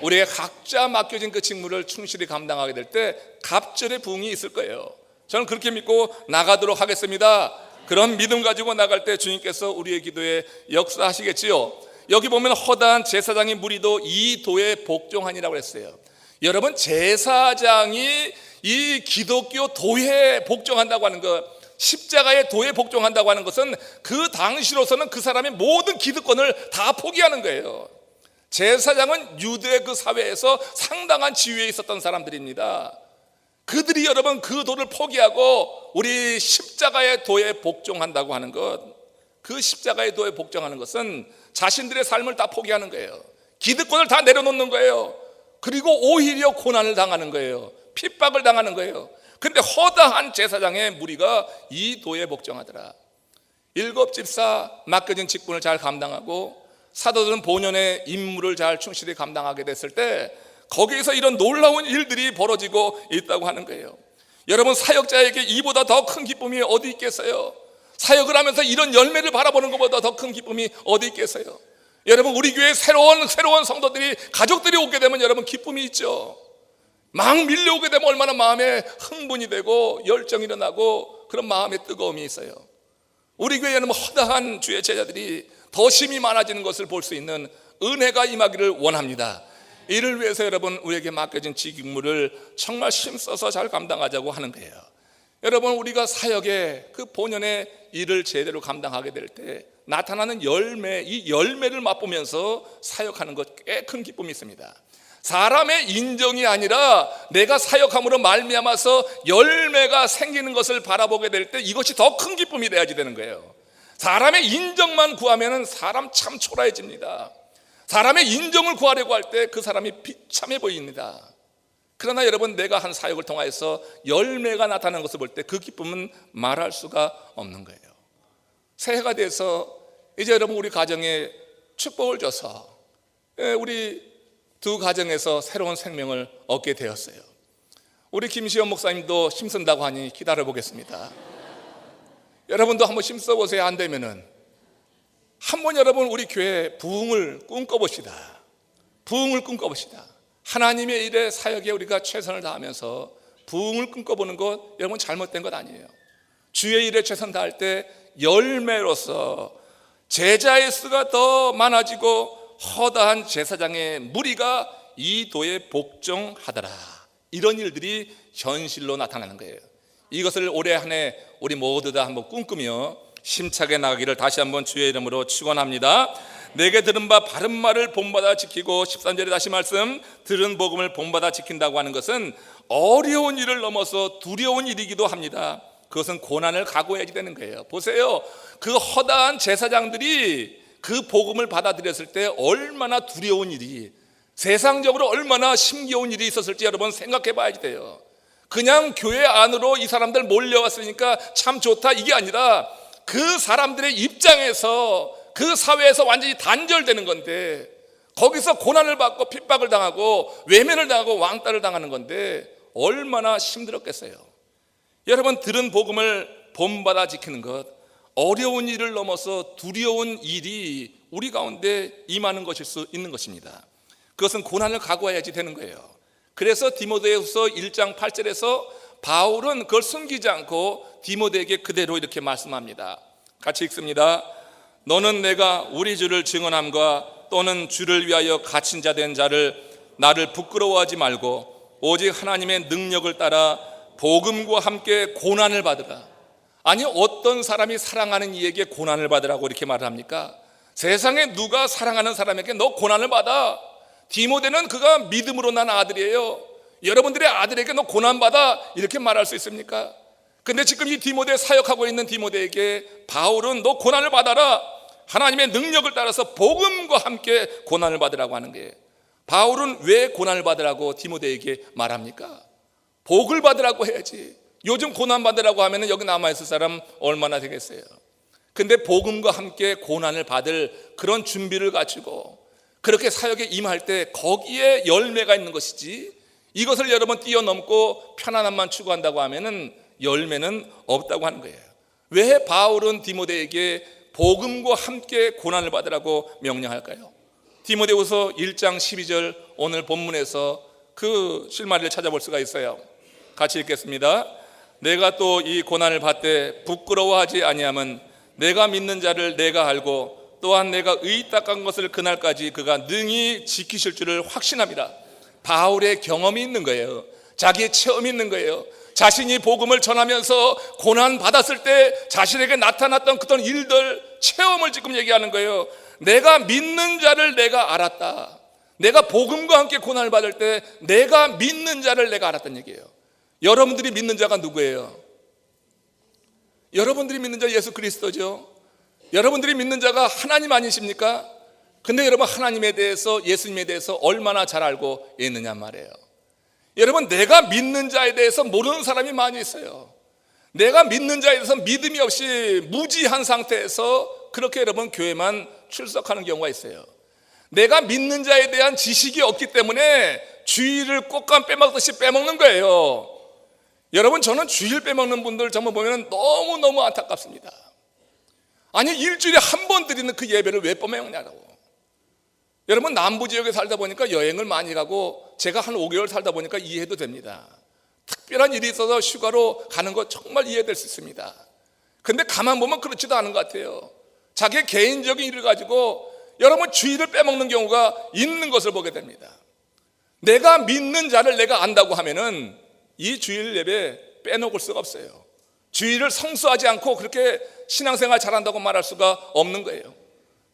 우리의 각자 맡겨진 그 직무를 충실히 감당하게 될 때 갑절의 부흥이 있을 거예요. 저는 그렇게 믿고 나가도록 하겠습니다. 그런 믿음 가지고 나갈 때 주님께서 우리의 기도에 역사하시겠지요. 여기 보면 허다한 제사장의 무리도 이 도에 복종하니라고 했어요. 여러분, 제사장이 이 기독교 도에 복종한다고 하는 것, 십자가의 도에 복종한다고 하는 것은 그 당시로서는 그 사람의 모든 기득권을 다 포기하는 거예요. 제사장은 유대 그 사회에서 상당한 지위에 있었던 사람들입니다. 그들이 여러분 그 도를 포기하고 우리 십자가의 도에 복종한다고 하는 것, 그 십자가의 도에 복종하는 것은 자신들의 삶을 다 포기하는 거예요. 기득권을 다 내려놓는 거예요. 그리고 오히려 고난을 당하는 거예요. 핍박을 당하는 거예요. 그런데 허다한 제사장의 무리가 이 도에 복종하더라. 7집사 맡겨진 직분을 잘 감당하고 사도들은 본연의 임무를 잘 충실히 감당하게 됐을 때 거기에서 이런 놀라운 일들이 벌어지고 있다고 하는 거예요. 여러분, 사역자에게 이보다 더 큰 기쁨이 어디 있겠어요? 사역을 하면서 이런 열매를 바라보는 것보다 더 큰 기쁨이 어디 있겠어요? 여러분, 우리 교회에 새로운 성도들이, 가족들이 오게 되면 여러분 기쁨이 있죠. 막 밀려오게 되면 얼마나 마음에 흥분이 되고 열정이 일어나고 그런 마음의 뜨거움이 있어요. 우리 교회에는 허다한 주의 제자들이 더 심히 많아지는 것을 볼 수 있는 은혜가 임하기를 원합니다. 이를 위해서 여러분, 우리에게 맡겨진 직무를 정말 힘써서 잘 감당하자고 하는 거예요. 여러분, 우리가 사역의 그 본연의 일을 제대로 감당하게 될 때 나타나는 열매, 이 열매를 맛보면서 사역하는 것 꽤 큰 기쁨이 있습니다. 사람의 인정이 아니라 내가 사역함으로 말미암아서 열매가 생기는 것을 바라보게 될 때 이것이 더 큰 기쁨이 돼야지 되는 거예요. 사람의 인정만 구하면 사람 참 초라해집니다. 사람의 인정을 구하려고 할 때 그 사람이 비참해 보입니다. 그러나 여러분, 내가 한 사역을 통하여서 열매가 나타나는 것을 볼 때 그 기쁨은 말할 수가 없는 거예요. 새해가 돼서 이제 여러분 우리 가정에 축복을 줘서 우리 두 가정에서 새로운 생명을 얻게 되었어요. 우리 김시현 목사님도 힘쓴다고 하니 기다려 보겠습니다. 여러분도 한번 힘써 보세요. 안 되면은 한번 여러분 우리 교회 부흥을 꿈꿔봅시다. 부흥을 꿈꿔봅시다. 하나님의 일에 사역에 우리가 최선을 다하면서 부흥을 꿈꿔보는 것, 여러분 잘못된 것 아니에요. 주의 일에 최선 다할 때 열매로서 제자의 수가 더 많아지고 허다한 제사장의 무리가 이 도에 복종하더라. 이런 일들이 현실로 나타나는 거예요. 이것을 올해 한 해 우리 모두 다 한번 꿈꾸며 힘차게 나가기를 다시 한번 주의 이름으로 축원합니다. 내게 들은 바 바른 말을 본받아 지키고, 13절에 다시 말씀, 들은 복음을 본받아 지킨다고 하는 것은 어려운 일을 넘어서 두려운 일이기도 합니다. 그것은 고난을 각오해야지 되는 거예요. 보세요, 그 허다한 제사장들이 그 복음을 받아들였을 때 얼마나 두려운 일이, 세상적으로 얼마나 심겨운 일이 있었을지 여러분 생각해 봐야지 돼요. 그냥 교회 안으로 이 사람들 몰려왔으니까 참 좋다, 이게 아니라 그 사람들의 입장에서 그 사회에서 완전히 단절되는 건데, 거기서 고난을 받고 핍박을 당하고 외면을 당하고 왕따를 당하는 건데 얼마나 힘들었겠어요. 여러분, 들은 복음을 본받아 지키는 것, 어려운 일을 넘어서 두려운 일이 우리 가운데 임하는 것일 수 있는 것입니다. 그것은 고난을 각오해야지 되는 거예요. 그래서 디모데후서 1장 8절에서 바울은 그걸 숨기지 않고 디모데에게 그대로 이렇게 말씀합니다. 같이 읽습니다. 너는 내가 우리 주를 증언함과 또는 주를 위하여 갇힌 자 된 자를 나를 부끄러워하지 말고 오직 하나님의 능력을 따라 복음과 함께 고난을 받으라. 아니, 어떤 사람이 사랑하는 이에게 고난을 받으라고 이렇게 말을 합니까? 세상에 누가 사랑하는 사람에게 너 고난을 받아, 디모데는 그가 믿음으로 난 아들이에요. 여러분들의 아들에게 너 고난받아 이렇게 말할 수 있습니까? 근데 지금 이 디모데 사역하고 있는 디모데에게 바울은 너 고난을 받아라, 하나님의 능력을 따라서 복음과 함께 고난을 받으라고 하는 거예요. 바울은 왜 고난을 받으라고 디모데에게 말합니까? 복을 받으라고 해야지. 요즘 고난 받으라고 하면 여기 남아있을 사람 얼마나 되겠어요? 근데 복음과 함께 고난을 받을 그런 준비를 갖추고 그렇게 사역에 임할 때 거기에 열매가 있는 것이지, 이것을 여러분 뛰어넘고 편안함만 추구한다고 하면은 열매는 없다고 하는 거예요. 왜 바울은 디모데에게 복음과 함께 고난을 받으라고 명령할까요? 디모데후서 1장 12절 오늘 본문에서 그 실마리를 찾아볼 수가 있어요. 같이 읽겠습니다. 내가 또 이 고난을 받되 부끄러워하지 아니함은 내가 믿는 자를 내가 알고 또한 내가 의탁한 것을 그날까지 그가 능히 지키실 줄을 확신합니다. 바울의 경험이 있는 거예요. 자기의 체험이 있는 거예요. 자신이 복음을 전하면서 고난 받았을 때 자신에게 나타났던 그런 일들, 체험을 지금 얘기하는 거예요. 내가 믿는 자를 내가 알았다. 내가 복음과 함께 고난을 받을 때 내가 믿는 자를 내가 알았다는 얘기예요. 여러분들이 믿는 자가 누구예요? 여러분들이 믿는 자 예수 그리스도죠. 여러분들이 믿는 자가 하나님 아니십니까? 근데 여러분 하나님에 대해서, 예수님에 대해서 얼마나 잘 알고 있느냐 말이에요. 여러분, 내가 믿는 자에 대해서 모르는 사람이 많이 있어요. 내가 믿는 자에 대해서 믿음이 없이 무지한 상태에서 그렇게 여러분 교회만 출석하는 경우가 있어요. 내가 믿는 자에 대한 지식이 없기 때문에 주일을 꽃감 빼먹듯이 빼먹는 거예요. 여러분, 저는 주일 빼먹는 분들 정말 보면 너무너무 안타깝습니다. 아니, 일주일에 한 번 드리는 그 예배를 왜 빼먹냐고. 여러분, 남부 지역에 살다 보니까 여행을 많이 가고 제가 한 5개월 살다 보니까 이해도 됩니다. 특별한 일이 있어서 휴가로 가는 거 정말 이해될 수 있습니다. 근데 가만 보면 그렇지도 않은 것 같아요. 자기의 개인적인 일을 가지고 여러분 주일을 빼먹는 경우가 있는 것을 보게 됩니다. 내가 믿는 자를 내가 안다고 하면은 이 주일 예배 빼놓을 수가 없어요. 주일을 성수하지 않고 그렇게 신앙생활 잘한다고 말할 수가 없는 거예요.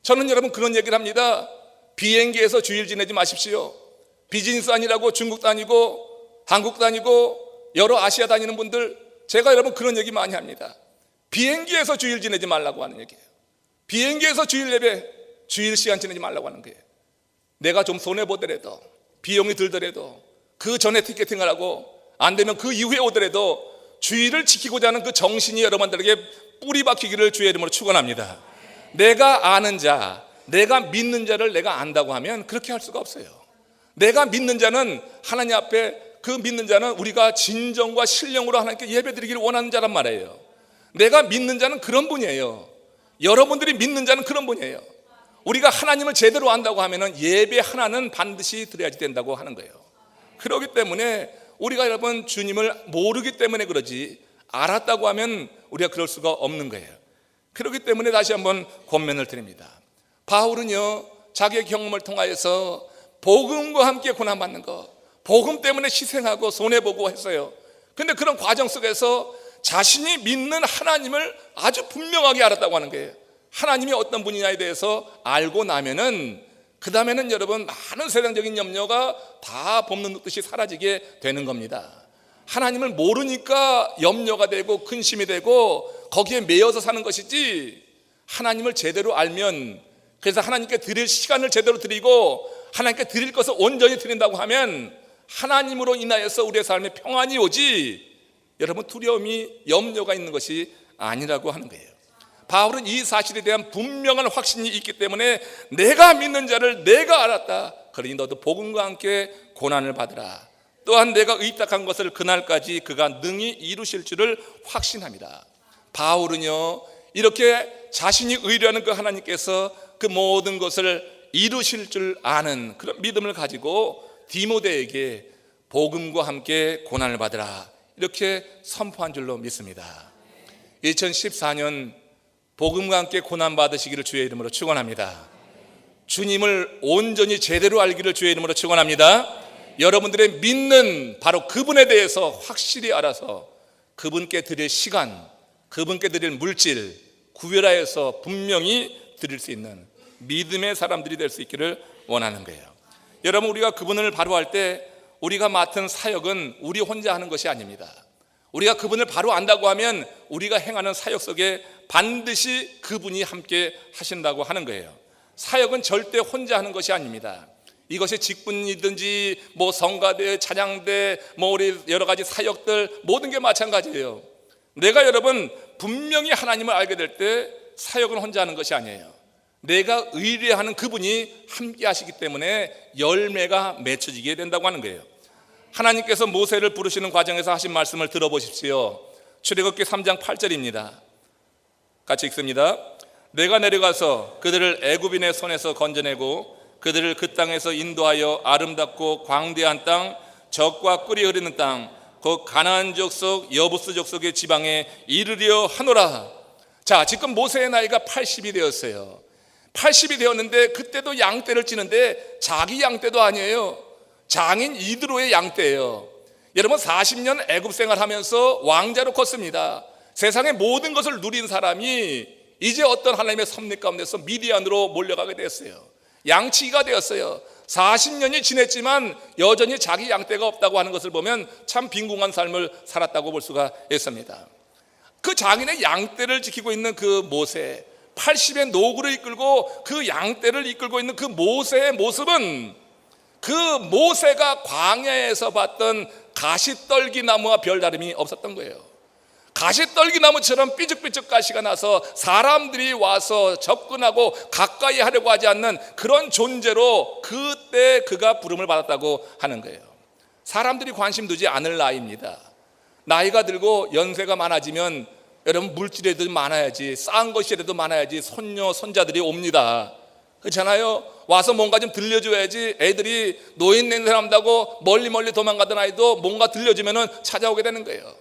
저는 여러분 그런 얘기를 합니다. 비행기에서 주일 지내지 마십시오. 비즈니스 아니라고 중국 다니고 한국 다니고 여러 아시아 다니는 분들, 제가 여러분 그런 얘기 많이 합니다. 비행기에서 주일 지내지 말라고 하는 얘기예요. 비행기에서 주일 예배, 주일 시간 지내지 말라고 하는 거예요. 내가 좀 손해보더라도, 비용이 들더라도, 그 전에 티켓팅을 하고 안 되면 그 이후에 오더라도 주일을 지키고자 하는 그 정신이 여러분들에게 뿌리 박히기를 주의 이름으로 축원합니다. 내가 아는 자, 내가 믿는 자를 내가 안다고 하면 그렇게 할 수가 없어요. 내가 믿는 자는 하나님 앞에, 그 믿는 자는 우리가 진정과 신령으로 하나님께 예배드리기를 원하는 자란 말이에요. 내가 믿는 자는 그런 분이에요. 여러분들이 믿는 자는 그런 분이에요. 우리가 하나님을 제대로 안다고 하면 예배 하나는 반드시 드려야지 된다고 하는 거예요. 그렇기 때문에 우리가 여러분 주님을 모르기 때문에 그러지, 알았다고 하면 우리가 그럴 수가 없는 거예요. 그렇기 때문에 다시 한번 권면을 드립니다. 바울은요, 자기의 경험을 통하여서 복음과 함께 고난받는 것, 복음 때문에 희생하고 손해보고 했어요. 근데 그런 과정 속에서 자신이 믿는 하나님을 아주 분명하게 알았다고 하는 거예요. 하나님이 어떤 분이냐에 대해서 알고 나면은 그 다음에는 여러분 많은 세상적인 염려가 다 봄 눕듯이 사라지게 되는 겁니다. 하나님을 모르니까 염려가 되고 근심이 되고 거기에 매여서 사는 것이지, 하나님을 제대로 알면, 그래서 하나님께 드릴 시간을 제대로 드리고 하나님께 드릴 것을 온전히 드린다고 하면 하나님으로 인하여서 우리의 삶에 평안이 오지, 여러분 두려움이, 염려가 있는 것이 아니라고 하는 거예요. 바울은 이 사실에 대한 분명한 확신이 있기 때문에 내가 믿는 자를 내가 알았다. 그러니 너도 복음과 함께 고난을 받으라. 또한 내가 의탁한 것을 그날까지 그가 능히 이루실 줄을 확신합니다. 바울은요, 이렇게 자신이 의뢰하는 그 하나님께서 그 모든 것을 이루실 줄 아는 그런 믿음을 가지고 디모데에게 복음과 함께 고난을 받으라 이렇게 선포한 줄로 믿습니다. 2014년 복음과 함께 고난 받으시기를 주의 이름으로 축원합니다. 주님을 온전히 제대로 알기를 주의 이름으로 축원합니다. 여러분들의 믿는 바로 그분에 대해서 확실히 알아서 그분께 드릴 시간, 그분께 드릴 물질 구별하여서 분명히 드릴 수 있는 믿음의 사람들이 될 수 있기를 원하는 거예요. 여러분, 우리가 그분을 바로 할 때 우리가 맡은 사역은 우리 혼자 하는 것이 아닙니다. 우리가 그분을 바로 안다고 하면 우리가 행하는 사역 속에 반드시 그분이 함께 하신다고 하는 거예요. 사역은 절대 혼자 하는 것이 아닙니다. 이것이 직분이든지 성가대, 찬양대, 우리 여러 가지 사역들 모든 게 마찬가지예요. 내가 여러분 분명히 하나님을 알게 될 때 사역은 혼자 하는 것이 아니에요. 내가 의뢰하는 그분이 함께 하시기 때문에 열매가 맺혀지게 된다고 하는 거예요. 하나님께서 모세를 부르시는 과정에서 하신 말씀을 들어보십시오. 출애굽기 3장 8절입니다. 같이 읽습니다. 내가 내려가서 그들을 애굽인의 손에서 건져내고 그들을 그 땅에서 인도하여 아름답고 광대한 땅, 젖과 꿀이 흐르는 땅, 그 가나안 족속 여부스 족속의 지방에 이르려 하노라. 자, 지금 모세의 나이가 80이 되었어요. 80이 되었는데 그때도 양떼를 찌는데 자기 양떼도 아니에요. 장인 이드로의 양떼예요. 여러분, 40년 애굽 생활하면서 왕자로 컸습니다. 세상의 모든 것을 누린 사람이 이제 어떤 하나님의 섭리 가운데서 미디안으로 몰려가게 됐어요. 양치기가 되었어요. 40년이 지냈지만 여전히 자기 양떼가 없다고 하는 것을 보면 참 빈궁한 삶을 살았다고 볼 수가 있습니다. 그 장인의 양떼를 지키고 있는 그 모세, 80의 노구를 이끌고 그 양떼를 이끌고 있는 그 모세의 모습은 그 모세가 광야에서 봤던 가시떨기 나무와 별다름이 없었던 거예요. 가시떨기 나무처럼 삐죽삐죽 가시가 나서 사람들이 와서 접근하고 가까이 하려고 하지 않는 그런 존재로 그때 그가 부름을 받았다고 하는 거예요. 사람들이 관심 두지 않을 나이입니다. 나이가 들고 연세가 많아지면 여러분 물질에도 많아야지, 싼 것이라도 많아야지 손녀 손자들이 옵니다. 그렇잖아요. 와서 뭔가 좀 들려줘야지. 애들이 노인 냄새 난다고 멀리 도망가던 아이도 뭔가 들려주면 찾아오게 되는 거예요.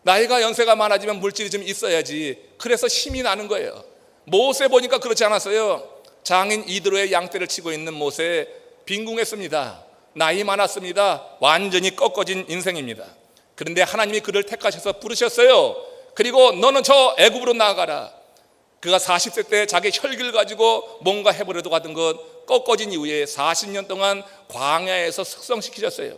나이가 연세가 많아지면 물질이 좀 있어야지. 그래서 힘이 나는 거예요. 모세 보니까 그렇지 않았어요. 장인 이드로의 양떼를 치고 있는 모세, 빈궁했습니다. 나이 많았습니다. 완전히 꺾어진 인생입니다. 그런데 하나님이 그를 택하셔서 부르셨어요. 그리고 너는 저 애굽으로 나아가라. 그가 40세 때 자기 혈기를 가지고 뭔가 해보려고 하던 것 꺾어진 이후에 40년 동안 광야에서 숙성시키셨어요.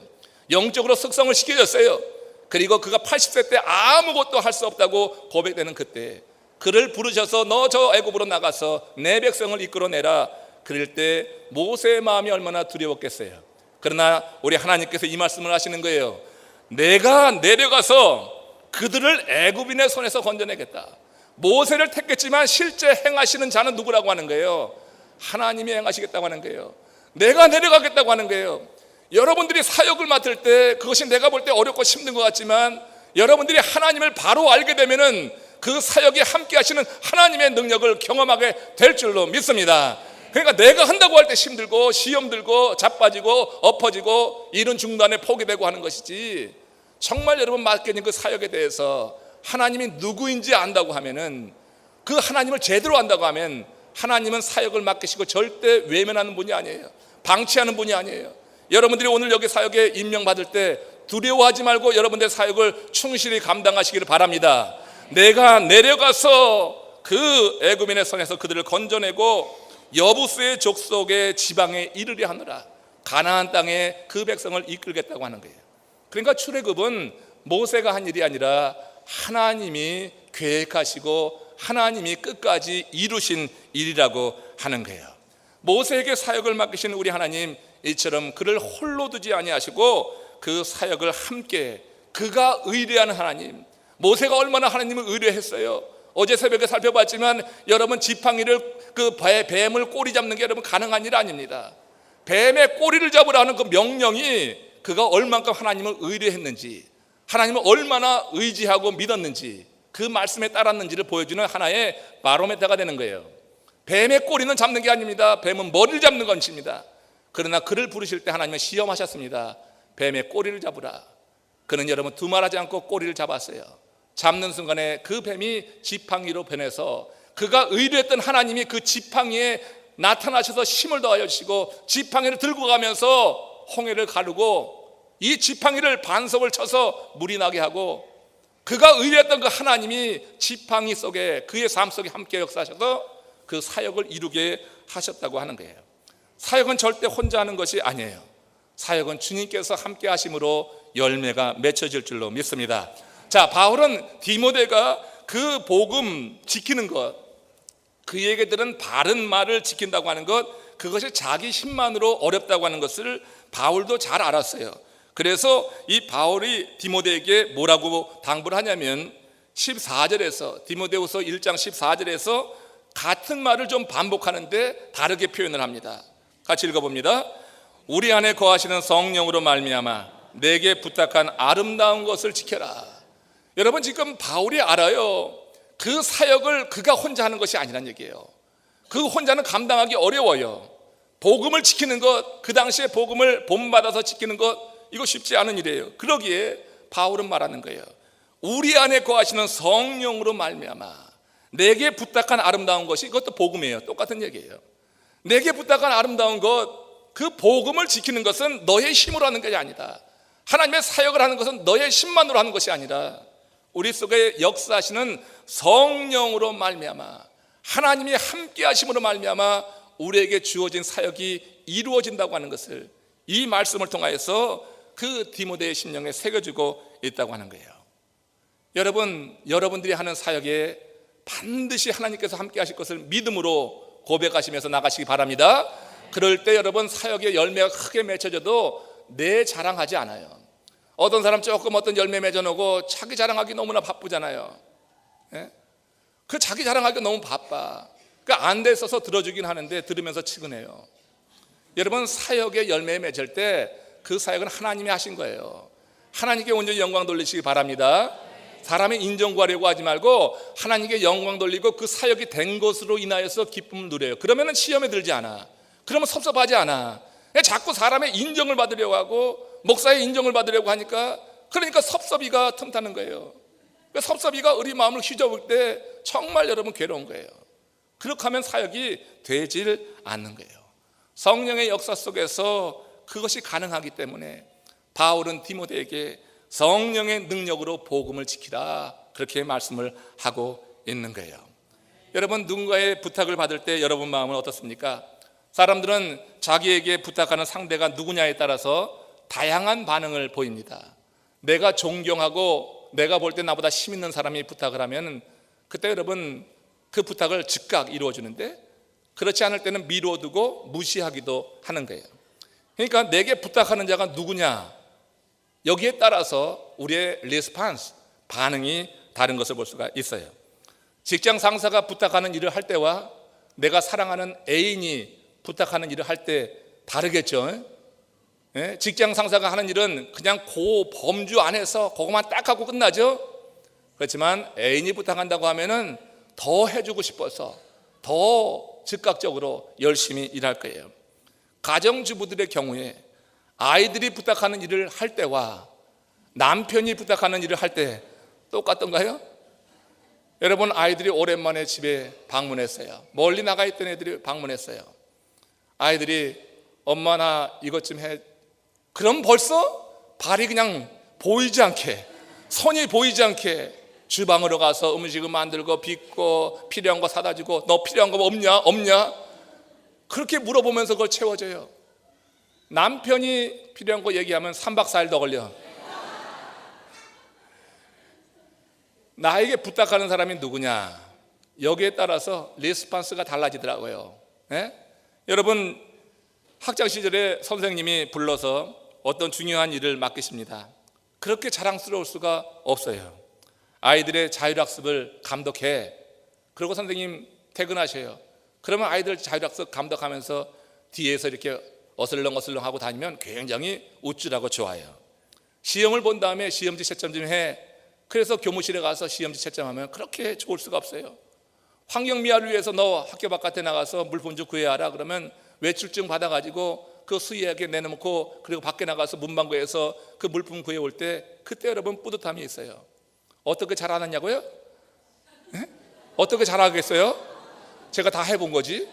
영적으로 숙성을 시키셨어요. 그리고 그가 80세 때 아무것도 할 수 없다고 고백되는 그때 그를 부르셔서 너 저 애굽으로 나가서 내 백성을 이끌어내라. 그럴 때 모세의 마음이 얼마나 두려웠겠어요. 그러나 우리 하나님께서 이 말씀을 하시는 거예요. 내가 내려가서 그들을 애굽인의 손에서 건져내겠다. 모세를 택했지만 실제 행하시는 자는 누구라고 하는 거예요? 하나님이 행하시겠다고 하는 거예요. 내가 내려가겠다고 하는 거예요. 여러분들이 사역을 맡을 때 그것이 내가 볼 때 어렵고 힘든 것 같지만 여러분들이 하나님을 바로 알게 되면은 그 사역에 함께 하시는 하나님의 능력을 경험하게 될 줄로 믿습니다. 그러니까 내가 한다고 할 때 힘들고 시험 들고 자빠지고 엎어지고 일은 중단에 포기되고 하는 것이지, 정말 여러분 맡겨진 그 사역에 대해서 하나님이 누구인지 안다고 하면은, 그 하나님을 제대로 안다고 하면 하나님은 사역을 맡기시고 절대 외면하는 분이 아니에요. 방치하는 분이 아니에요. 여러분들이 오늘 여기 사역에 임명받을 때 두려워하지 말고 여러분들의 사역을 충실히 감당하시기를 바랍니다. 내가 내려가서 그 애굽인의 손에서 그들을 건져내고 여부스의 족속의 지방에 이르려 하느라. 가나안 땅에 그 백성을 이끌겠다고 하는 거예요. 그러니까 출애굽은 모세가 한 일이 아니라 하나님이 계획하시고 하나님이 끝까지 이루신 일이라고 하는 거예요. 모세에게 사역을 맡기신 우리 하나님, 이처럼 그를 홀로 두지 아니하시고 그 사역을 함께, 그가 의뢰하는 하나님. 모세가 얼마나 하나님을 의뢰했어요. 어제 새벽에 살펴봤지만 여러분, 지팡이를 그 뱀을 꼬리 잡는 게 여러분 가능한 일 아닙니다. 뱀의 꼬리를 잡으라는 그 명령이 그가 얼만큼 하나님을 의뢰했는지, 하나님을 얼마나 의지하고 믿었는지, 그 말씀에 따랐는지를 보여주는 하나의 바로메터가 되는 거예요. 뱀의 꼬리는 잡는 게 아닙니다. 뱀은 머리를 잡는 것입니다. 그러나 그를 부르실 때 하나님은 시험하셨습니다. 뱀의 꼬리를 잡으라. 그는 여러분 두말하지 않고 꼬리를 잡았어요. 잡는 순간에 그 뱀이 지팡이로 변해서 그가 의뢰했던 하나님이 그 지팡이에 나타나셔서 힘을 더하여 주시고 지팡이를 들고 가면서 홍해를 가르고 이 지팡이를 반석을 쳐서 물이 나게 하고, 그가 의뢰했던 그 하나님이 지팡이 속에, 그의 삶 속에 함께 역사하셔서 그 사역을 이루게 하셨다고 하는 거예요. 사역은 절대 혼자 하는 것이 아니에요. 사역은 주님께서 함께 하심으로 열매가 맺혀질 줄로 믿습니다. 자, 바울은 디모데가 그 복음 지키는 것, 그에게 들은 바른 말을 지킨다고 하는 것, 그것이 자기 힘만으로 어렵다고 하는 것을 바울도 잘 알았어요. 그래서 이 바울이 디모데에게 뭐라고 당부를 하냐면 14절에서, 디모데후서 1장 14절에서 같은 말을 좀 반복하는데 다르게 표현을 합니다. 같이 읽어봅니다. 우리 안에 거하시는 성령으로 말미암아 내게 부탁한 아름다운 것을 지켜라. 여러분, 지금 바울이 알아요. 그 사역을 그가 혼자 하는 것이 아니란 얘기예요. 그 혼자는 감당하기 어려워요. 복음을 지키는 것, 그 당시에 복음을 본받아서 지키는 것, 이거 쉽지 않은 일이에요. 그러기에 바울은 말하는 거예요. 우리 안에 거하시는 성령으로 말미암아 내게 부탁한 아름다운 것이, 이것도 복음이에요. 똑같은 얘기예요. 내게 부탁한 아름다운 것, 그 복음을 지키는 것은 너의 힘으로 하는 것이 아니다. 하나님의 사역을 하는 것은 너의 힘만으로 하는 것이 아니라 우리 속에 역사하시는 성령으로 말미암아, 하나님이 함께 하심으로 말미암아 우리에게 주어진 사역이 이루어진다고 하는 것을 이 말씀을 통하여서 그 디모데의 심령에 새겨주고 있다고 하는 거예요. 여러분들이 하는 사역에 반드시 하나님께서 함께 하실 것을 믿음으로 고백하시면서 나가시기 바랍니다. 그럴 때 여러분, 사역의 열매가 크게 맺혀져도 내 자랑하지 않아요. 어떤 사람 조금 어떤 열매 맺어놓고 자기 자랑하기 너무나 바쁘잖아요. 예? 그 자기 자랑하기 너무 바빠. 그 안 돼 있어서 들어주긴 하는데 들으면서 측은해요. 여러분, 사역의 열매 맺을 때 그 사역은 하나님이 하신 거예요. 하나님께 온전히 영광 돌리시기 바랍니다. 사람의 인정 구하려고 하지 말고 하나님께 영광 돌리고 그 사역이 된 것으로 인하여서 기쁨을 누려요. 그러면 시험에 들지 않아. 그러면 섭섭하지 않아. 자꾸 사람의 인정을 받으려고 하고 목사의 인정을 받으려고 하니까, 그러니까 섭섭이가 틈타는 거예요. 섭섭이가 우리 마음을 휘저을 때 정말 여러분 괴로운 거예요. 그렇게 하면 사역이 되질 않는 거예요. 성령의 역사 속에서 그것이 가능하기 때문에 바울은 디모데에게 성령의 능력으로 복음을 지키라, 그렇게 말씀을 하고 있는 거예요. 여러분, 누군가의 부탁을 받을 때 여러분 마음은 어떻습니까? 사람들은 자기에게 부탁하는 상대가 누구냐에 따라서 다양한 반응을 보입니다. 내가 존경하고 내가 볼 때 나보다 힘 있는 사람이 부탁을 하면 그때 여러분 그 부탁을 즉각 이루어주는데, 그렇지 않을 때는 미뤄두고 무시하기도 하는 거예요. 그러니까 내게 부탁하는 자가 누구냐, 여기에 따라서 우리의 리스판스, 반응이 다른 것을 볼 수가 있어요. 직장 상사가 부탁하는 일을 할 때와 내가 사랑하는 애인이 부탁하는 일을 할 때 다르겠죠. 예? 직장 상사가 하는 일은 그냥 그 범주 안에서 그것만 딱 하고 끝나죠. 그렇지만 애인이 부탁한다고 하면은 더 해주고 싶어서 더 즉각적으로 열심히 일할 거예요. 가정주부들의 경우에 아이들이 부탁하는 일을 할 때와 남편이 부탁하는 일을 할 때 똑같던가요? 여러분, 아이들이 오랜만에 집에 방문했어요. 멀리 나가 있던 애들이 방문했어요. 아이들이 엄마 나 이것 좀 해. 그럼 벌써 발이 그냥 보이지 않게, 손이 보이지 않게 주방으로 가서 음식을 만들고 빚고 필요한 거 사다 주고, 너 필요한 거 없냐? 그렇게 물어보면서 그걸 채워줘요. 남편이 필요한 거 얘기하면 3박 4일 더 걸려. 나에게 부탁하는 사람이 누구냐, 여기에 따라서 리스판스가 달라지더라고요. 예? 여러분, 학창 시절에 선생님이 불러서 어떤 중요한 일을 맡기십니다. 그렇게 자랑스러울 수가 없어요. 아이들의 자율학습을 감독해. 그리고 선생님 퇴근하셔요. 그러면 아이들 자율학습 감독하면서 뒤에서 이렇게 어슬렁어슬렁 하고 다니면 굉장히 우쭐하고 좋아요. 시험을 본 다음에 시험지 채점 좀 해. 그래서 교무실에 가서 시험지 채점하면 그렇게 좋을 수가 없어요. 환경미화를 위해서 너 학교 바깥에 나가서 물품 좀 구해와라. 그러면 외출증 받아가지고 그 수의에게 내놓고 그리고 밖에 나가서 문방구에서 그 물품 구해올 때 그때 여러분 뿌듯함이 있어요. 어떻게 잘하느냐고요? 네? 어떻게 잘하겠어요? 제가 다 해본 거지.